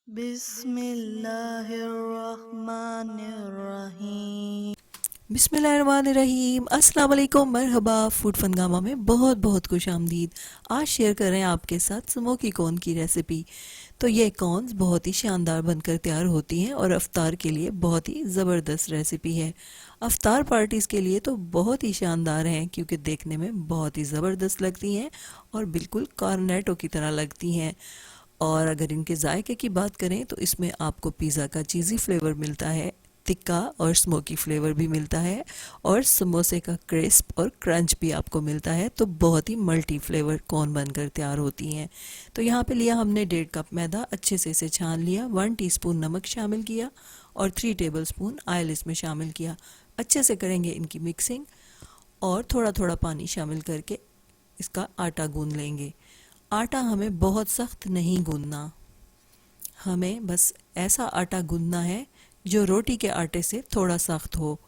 बिस्मिल्लाहिर्रहमानिर्रहीम। बिस्मिल्लाहिर्रहमानिर्रहीम। अस्सलाम वालेकुम, मरहबा। फूड फनगामा में बहुत बहुत खुश आमदीद। आज शेयर कर रहे हैं आपके साथ स्मोकी कॉर्न की रेसिपी। तो ये कॉर्न्स बहुत ही शानदार बनकर तैयार होती हैं और अफ्तार के लिए बहुत ही ज़बरदस्त रेसिपी है। अफ्तार पार्टीज़ के लिए तो बहुत ही शानदार हैं क्योंकि देखने में बहुत ही ज़बरदस्त लगती हैं और बिल्कुल कॉर्नेटो की तरह लगती हैं। और अगर इनके जायके की बात करें तो इसमें आपको पिज़्ज़ा का चीज़ी फ्लेवर मिलता है, तिक्का और स्मोकी फ्लेवर भी मिलता है, और समोसे का क्रिस्प और क्रंच भी आपको मिलता है। तो बहुत ही मल्टी फ्लेवर कॉर्न बनकर तैयार होती हैं। तो यहाँ पे लिया हमने 1.5 कप मैदा, अच्छे से इसे छान लिया, 1 टीस्पून नमक शामिल किया और 3 टेबलस्पून ऑयल इसमें शामिल किया। अच्छे से करेंगे इनकी मिक्सिंग और थोड़ा थोड़ा पानी शामिल करके इसका आटा गूंद लेंगे। आटा हमें बहुत सख्त नहीं गूंदना, हमें बस ऐसा आटा गूंदना है जो रोटी के आटे से थोड़ा सख्त हो,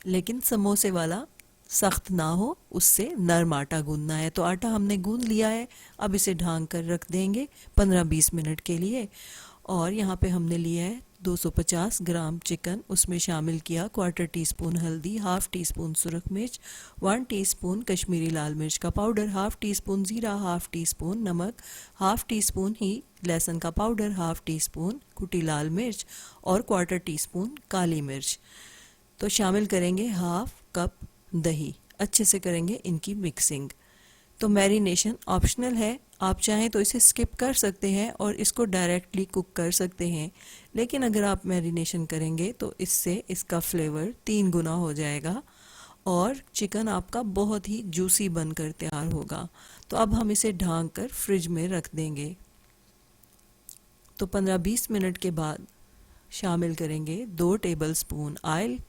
लेकिन समोसे वाला सख्त ना हो, उससे नरम आटा गूंदना है। तो आटा हमने गूंद लिया है, अब इसे ढांक कर रख देंगे 15-20 मिनट के लिए। और यहाँ पे हमने लिया है 250 ग्राम चिकन, उसमें शामिल किया 1/4 टीस्पून हल्दी, 1/2 टीस्पून सुरख मिर्च, 1 टीस्पून कश्मीरी लाल मिर्च का पाउडर, 1/2 टीस्पून ज़ीरा, 1/2 टीस्पून नमक, 1/2 टीस्पून ही लहसुन का पाउडर, 1/2 टीस्पून कुटी लाल मिर्च और 1/4 टीस्पून काली मिर्च। तो शामिल करेंगे 1/2 कप दही। अच्छे से करेंगे इनकी मिक्सिंग। तो मैरिनेशन ऑप्शनल है, आप चाहें तो इसे स्किप कर सकते हैं और इसको डायरेक्टली कुक कर सकते हैं, लेकिन अगर आप मैरिनेशन करेंगे तो इससे इसका फ्लेवर 3 गुना हो जाएगा और चिकन आपका बहुत ही जूसी बनकर तैयार होगा। तो अब हम इसे ढांक कर फ्रिज में रख देंगे। तो 15-20 मिनट के बाद शामिल करेंगे 2 टेबलस्पून ऑयल,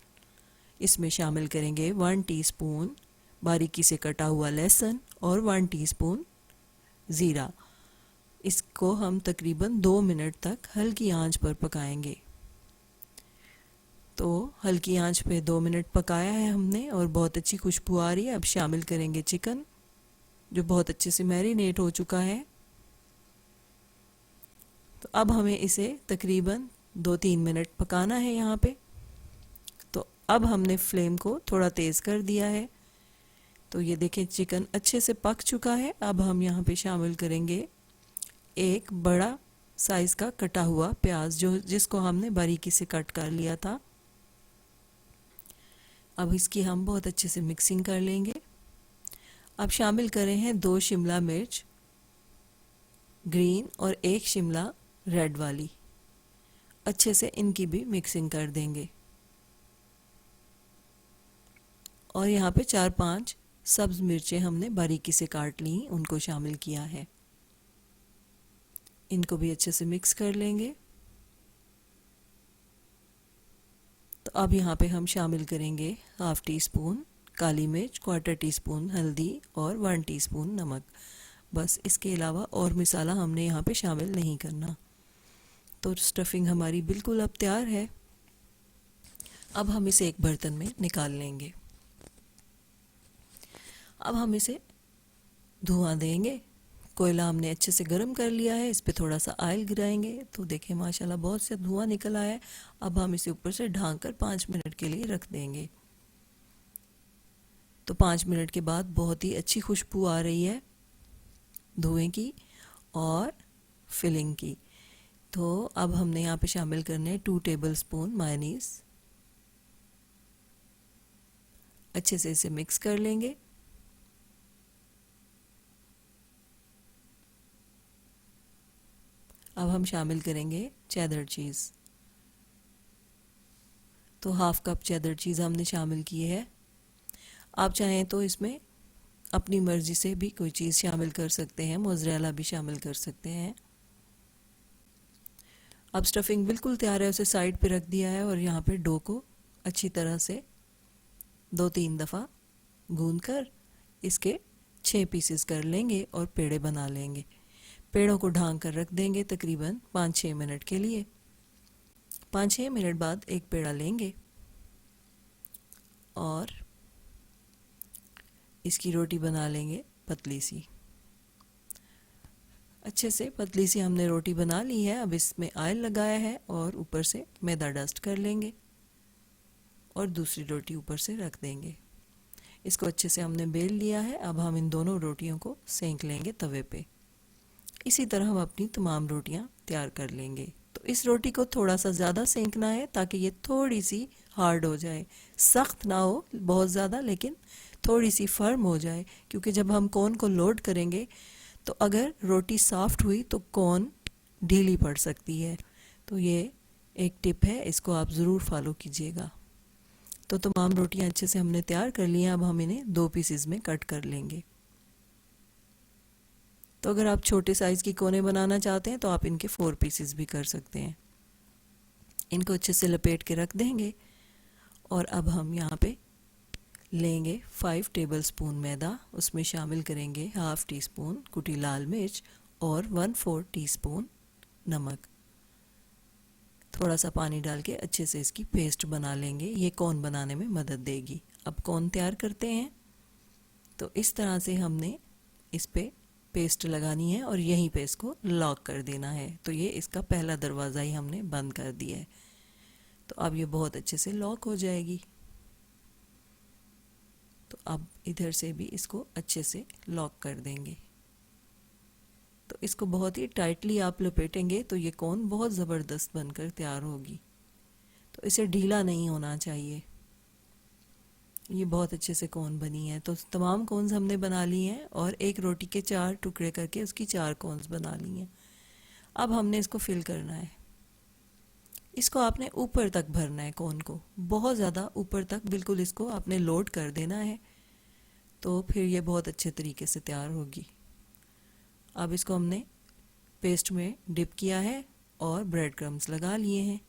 इसमें शामिल करेंगे 1 टीस्पून बारीकी से कटा हुआ लहसुन और 1 टीस्पून ज़ीरा। इसको हम तकरीबन 2 मिनट तक हल्की आंच पर पकाएंगे। तो हल्की आंच पे 2 मिनट पकाया है हमने और बहुत अच्छी खुशबू आ रही है। अब शामिल करेंगे चिकन जो बहुत अच्छे से मैरिनेट हो चुका है। तो अब हमें इसे तकरीबन 2-3 मिनट पकाना है यहाँ पे। तो अब हमने फ्लेम को थोड़ा तेज़ कर दिया है। तो ये देखें चिकन अच्छे से पक चुका है। अब हम यहाँ पे शामिल करेंगे एक बड़ा साइज़ का कटा हुआ प्याज जिसको हमने बारीकी से कट कर लिया था। अब इसकी हम बहुत अच्छे से मिक्सिंग कर लेंगे। अब शामिल करें हैं 2 शिमला मिर्च ग्रीन और 1 शिमला रेड वाली। अच्छे से इनकी भी मिक्सिंग कर देंगे। और यहाँ पे 4-5 सब्ज़ मिर्चें हमने बारीकी से काट ली, उनको शामिल किया है। इनको भी अच्छे से मिक्स कर लेंगे। तो अब यहाँ पे हम शामिल करेंगे 1/2 टीस्पून काली मिर्च, 1/4 टीस्पून हल्दी और 1 टीस्पून नमक। बस, इसके अलावा और मसाला हमने यहाँ पे शामिल नहीं करना। तो स्टफिंग हमारी बिल्कुल अब तैयार है। अब हम इसे एक बर्तन में निकाल लेंगे। अब हम इसे धुआं देंगे। कोयला हमने अच्छे से गर्म कर लिया है, इस पे थोड़ा सा ऑयल गिराएंगे। तो देखें माशाल्लाह बहुत से धुआं निकल आया है। अब हम इसे ऊपर से ढांक कर 5 मिनट के लिए रख देंगे। तो 5 मिनट के बाद बहुत ही अच्छी खुशबू आ रही है धुएं की और फिलिंग की। तो अब हमने यहाँ पे शामिल करने 2 टेबलस्पून मायोनीज। अच्छे से इसे मिक्स कर लेंगे। अब हम शामिल करेंगे चेदर चीज़। तो 1/2 कप चेदर चीज़ हमने शामिल की है। आप चाहें तो इसमें अपनी मर्ज़ी से भी कोई चीज़ शामिल कर सकते हैं, मोज़रेला भी शामिल कर सकते हैं। अब स्टफिंग बिल्कुल तैयार है, उसे साइड पे रख दिया है और यहाँ पे डो को अच्छी तरह से 2-3 दफ़ा गूंद कर इसके 6 पीसेस कर लेंगे और पेड़े बना लेंगे। पेड़ों को ढांक कर रख देंगे तकरीबन 5-6 मिनट के लिए। 5-6 मिनट बाद एक पेड़ा लेंगे और इसकी रोटी बना लेंगे पतली सी। अच्छे से पतली सी हमने रोटी बना ली है। अब इसमें ऑयल लगाया है और ऊपर से मैदा डस्ट कर लेंगे और दूसरी रोटी ऊपर से रख देंगे। इसको अच्छे से हमने बेल लिया है। अब हम इन दोनों रोटियों को सेंक लेंगे तवे पे। इसी तरह हम अपनी तमाम रोटियां तैयार कर लेंगे। तो इस रोटी को थोड़ा सा ज़्यादा सेंकना है ताकि ये थोड़ी सी हार्ड हो जाए, सख्त ना हो बहुत ज़्यादा, लेकिन थोड़ी सी फर्म हो जाए, क्योंकि जब हम कोन को लोड करेंगे तो अगर रोटी सॉफ्ट हुई तो कोन ढीली पड़ सकती है। तो ये एक टिप है, इसको आप ज़रूर फॉलो कीजिएगा। तो तमाम रोटियां अच्छे से हमने तैयार कर ली हैं। अब हम इन्हें 2 पीसेस में कट कर लेंगे। तो अगर आप छोटे साइज़ की कोने बनाना चाहते हैं तो आप इनके 4 पीसेस भी कर सकते हैं। इनको अच्छे से लपेट के रख देंगे और अब हम यहाँ पे लेंगे 5 टेबलस्पून मैदा। उसमें शामिल करेंगे हाफ़ टी स्पून कुटी लाल मिर्च और 1/4 टीस्पून नमक। थोड़ा सा पानी डाल के अच्छे से इसकी पेस्ट बना लेंगे। ये कोन बनाने में मदद देगी। अब कोन तैयार करते हैं। तो इस तरह से हमने इस पे पेस्ट लगानी है और यहीं पे इसको लॉक कर देना है। तो ये इसका पहला दरवाज़ा ही हमने बंद कर दिया है। तो अब ये बहुत अच्छे से लॉक हो जाएगी। तो अब इधर से भी इसको अच्छे से लॉक कर देंगे। तो इसको बहुत ही टाइटली आप लपेटेंगे तो ये कोन बहुत ज़बरदस्त बनकर तैयार होगी। तो इसे ढीला नहीं होना चाहिए। ये बहुत अच्छे से कोन बनी है। तो तमाम कोन्स हमने बना ली हैं और एक रोटी के 4 टुकड़े करके उसकी 4 कोन्स बना ली हैं। अब हमने इसको फिल करना है। इसको आपने ऊपर तक भरना है कोन को, बहुत ज़्यादा ऊपर तक बिल्कुल इसको आपने लोड कर देना है। तो फिर ये बहुत अच्छे तरीके से तैयार होगी। अब इसको हमने पेस्ट में डिप किया है और ब्रेड क्रम्स लगा लिए हैं।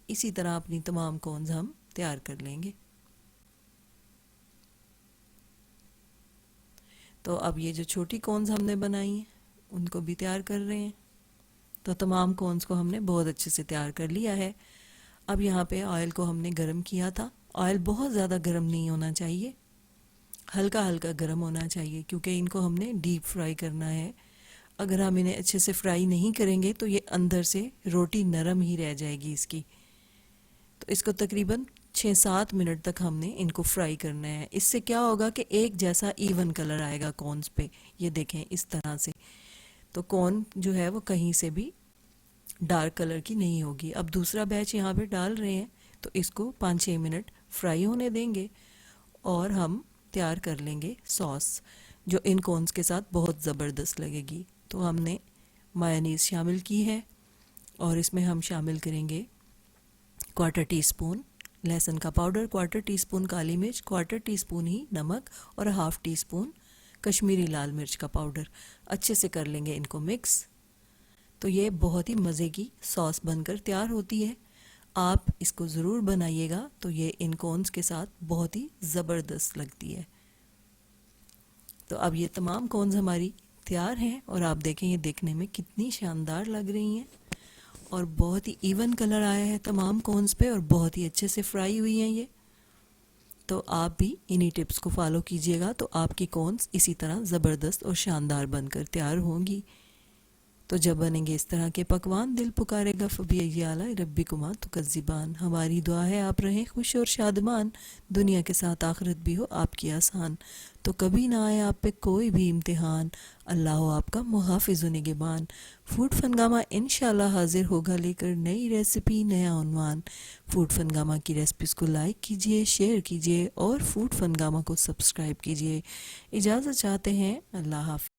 इसी तरह अपनी तमाम कोन्स हम तैयार कर लेंगे। तो अब ये जो छोटी कोन्स हमने बनाई हैं उनको भी तैयार कर रहे हैं। तो तमाम कोन्स को हमने बहुत अच्छे से तैयार कर लिया है। अब यहाँ पे ऑयल को हमने गरम किया था। ऑयल बहुत ज़्यादा गरम नहीं होना चाहिए, हल्का हल्का गरम होना चाहिए, क्योंकि इनको हमने डीप फ्राई करना है। अगर हम इन्हें अच्छे से फ्राई नहीं करेंगे तो ये अंदर से रोटी नरम ही रह जाएगी इसकी। तो इसको तकरीबन 6-7 मिनट तक हमने इनको फ्राई करना है। इससे क्या होगा कि एक जैसा इवन कलर आएगा कोन्स पे। ये देखें इस तरह से। तो कोन जो है वो कहीं से भी डार्क कलर की नहीं होगी। अब दूसरा बैच यहाँ पे डाल रहे हैं तो इसको 5-6 मिनट फ्राई होने देंगे और हम तैयार कर लेंगे सॉस, जो इन कोन्स के साथ बहुत ज़बरदस्त लगेगी। तो हमने मायोनीज़ शामिल की है और इसमें हम शामिल करेंगे 1/4 टीस्पून लहसुन का पाउडर, 1/4 टीस्पून काली मिर्च, 1/4 टीस्पून ही नमक और हाफ़ टी स्पून कश्मीरी लाल मिर्च का पाउडर। अच्छे से कर लेंगे इनको मिक्स। तो ये बहुत ही मज़े की सॉस बनकर तैयार होती है। आप इसको ज़रूर बनाइएगा। तो ये इन कोन्स के साथ बहुत ही ज़बरदस्त लगती है। तो अब ये तमाम कोन्स हमारी तैयार हैं और आप देखें ये देखने में कितनी शानदार लग रही हैं और बहुत ही इवन कलर आया है तमाम कोन्स पे और बहुत ही अच्छे से फ्राई हुई हैं ये। तो आप भी इन्हीं टिप्स को फॉलो कीजिएगा तो आपकी कोन्स इसी तरह ज़बरदस्त और शानदार बनकर तैयार होंगी। तो जब बनेंगे इस तरह के पकवान दिल पुकारेगा फ़बी आला रब्बिकुमा तुकज़्ज़िबान। हमारी दुआ है आप रहें खुश और शादमान, दुनिया के साथ आखिरत भी हो आपकी आसान। तो कभी ना आए आप पे कोई भी इम्तिहान, अल्लाह हो आपका मुहाफ़िज़ व निगहबान। फूड फनगामा इंशाल्लाह हाजिर होगा लेकर नई रेसिपी नया उन्वान। फूड फनगामा की रेसिपीज़ को लाइक कीजिए, शेयर कीजिए और फूड फनगामा को सब्सक्राइब कीजिए। इजाज़त चाहते हैं, अल्लाह हाफ़िज़।